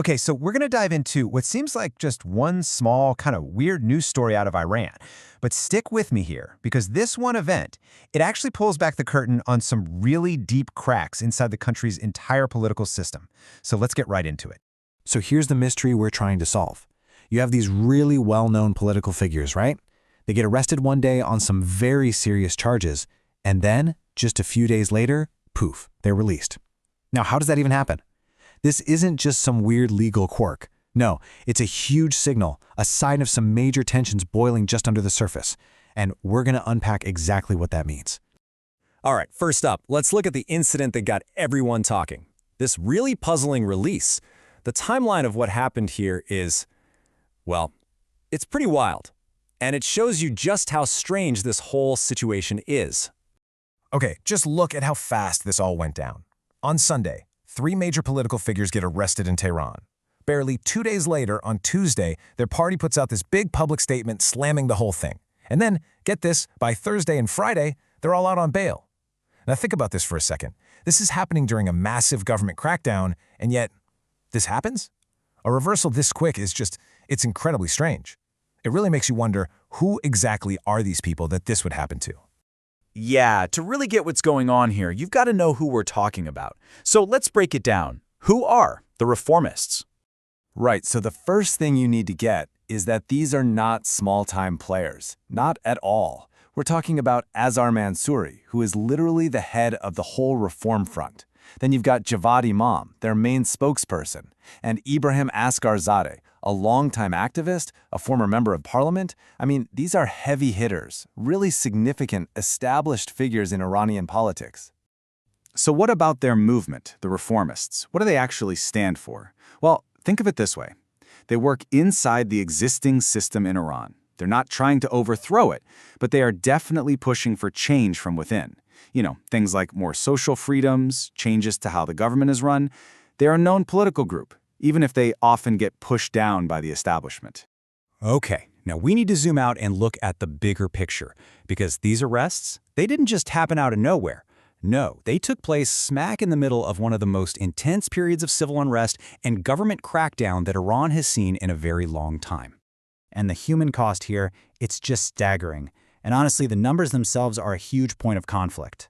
Okay, so we're going to dive into what seems like just one small, kind of weird news story out of Iran. But stick with me here, because this one event, it actually pulls back the curtain on some really deep cracks inside the country's entire political system. So let's get right into it. So here's the mystery we're trying to solve. You have these really well-known political figures, right? They get arrested one day on some very serious charges, and then, just a few days later, poof, they're released. Now, how does that even happen? This isn't just some weird legal quirk. No, it's a huge signal, a sign of some major tensions boiling just under the surface. And we're going to unpack exactly what that means. All right, first up, let's look at the incident that got everyone talking. This really puzzling release. The timeline of what happened here is, well, it's pretty wild. And it shows you just how strange this whole situation is. Okay, just look at how fast this all went down. On Sunday, 3 major political figures get arrested in Tehran. Barely 2 days later, on Tuesday, their party puts out this big public statement slamming the whole thing. And then, get this, by Thursday and Friday, they're all out on bail. Now think about this for a second. This is happening during a massive government crackdown, and yet, this happens? A reversal this quick is it's incredibly strange. It really makes you wonder, who exactly are these people that this would happen to? Yeah, to really get what's going on here, you've got to know who we're talking about. So let's break it down. Who are the Reformists? Right, so the first thing you need to get is that these are not small-time players. Not at all. We're talking about Azar Mansouri, who is literally the head of the whole reform front. Then you've got Javad Imam, their main spokesperson, and Ibrahim Asgharzadeh, a longtime activist, a former member of parliament. I mean, these are heavy hitters, really significant, established figures in Iranian politics. So what about their movement, the Reformists? What do they actually stand for? Well, think of it this way. They work inside the existing system in Iran. They're not trying to overthrow it, but they are definitely pushing for change from within. You know, things like more social freedoms, changes to how the government is run. They are a known political group, even if they often get pushed down by the establishment. Okay, now we need to zoom out and look at the bigger picture, because these arrests, they didn't just happen out of nowhere. No, they took place smack in the middle of one of the most intense periods of civil unrest and government crackdown that Iran has seen in a very long time. And the human cost here, it's just staggering. And honestly, the numbers themselves are a huge point of conflict.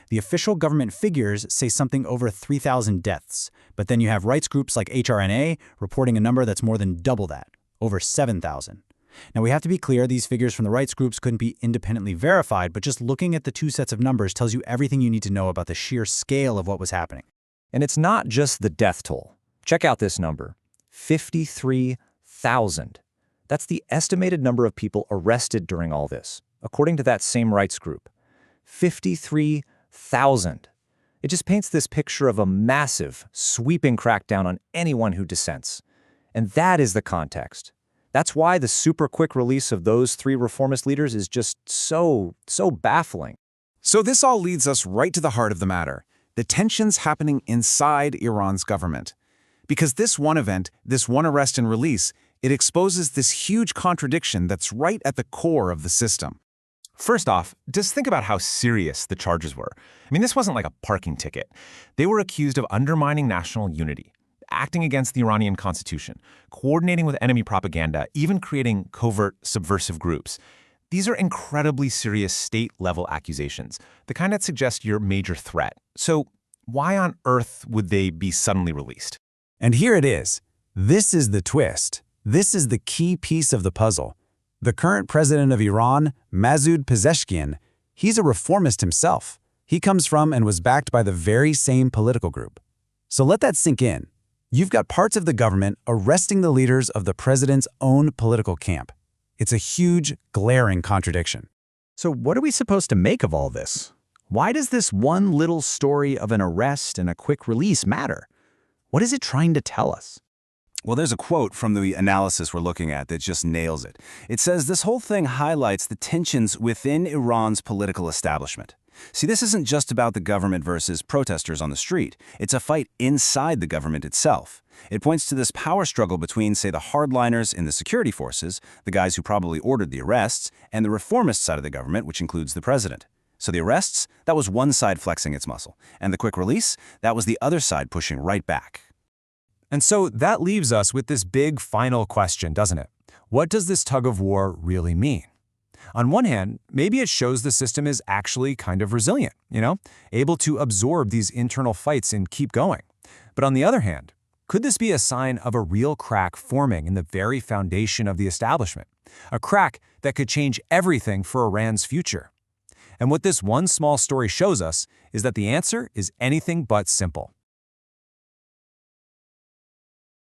The official government figures say something over 3,000 deaths, but then you have rights groups like HRNA reporting a number that's more than double that, over 7,000. Now we have to be clear, these figures from the rights groups couldn't be independently verified, but just looking at the two sets of numbers tells you everything you need to know about the sheer scale of what was happening. And it's not just the death toll. Check out this number, 53,000. That's the estimated number of people arrested during all this, according to that same rights group. 53,000. It just paints this picture of a massive, sweeping crackdown on anyone who dissents. And that is the context. That's why the super quick release of those 3 reformist leaders is just so baffling. So this all leads us right to the heart of the matter, the tensions happening inside Iran's government. Because this one event, this one arrest and release, it exposes this huge contradiction that's right at the core of the system. First off, just think about how serious the charges were. I mean, this wasn't like a parking ticket. They were accused of undermining national unity, acting against the Iranian constitution, coordinating with enemy propaganda, even creating covert subversive groups. These are incredibly serious state-level accusations, the kind that suggest you're a major threat. So why on earth would they be suddenly released? And here it is. This is the twist. This is the key piece of the puzzle. The current president of Iran, Masoud Pezeshkian, he's a reformist himself. He comes from and was backed by the very same political group. So let that sink in. You've got parts of the government arresting the leaders of the president's own political camp. It's a huge, glaring contradiction. So what are we supposed to make of all this? Why does this one little story of an arrest and a quick release matter? What is it trying to tell us? Well, there's a quote from the analysis we're looking at that just nails it. It says this whole thing highlights the tensions within Iran's political establishment. See, this isn't just about the government versus protesters on the street. It's a fight inside the government itself. It points to this power struggle between, say, the hardliners in the security forces, the guys who probably ordered the arrests, and the reformist side of the government, which includes the president. So the arrests, that was one side flexing its muscle. And the quick release, that was the other side pushing right back. And so that leaves us with this big final question, doesn't it? What does this tug of war really mean? On one hand, maybe it shows the system is actually kind of resilient, able to absorb these internal fights and keep going. But on the other hand, could this be a sign of a real crack forming in the very foundation of the establishment? A crack that could change everything for Iran's future? And what this one small story shows us is that the answer is anything but simple.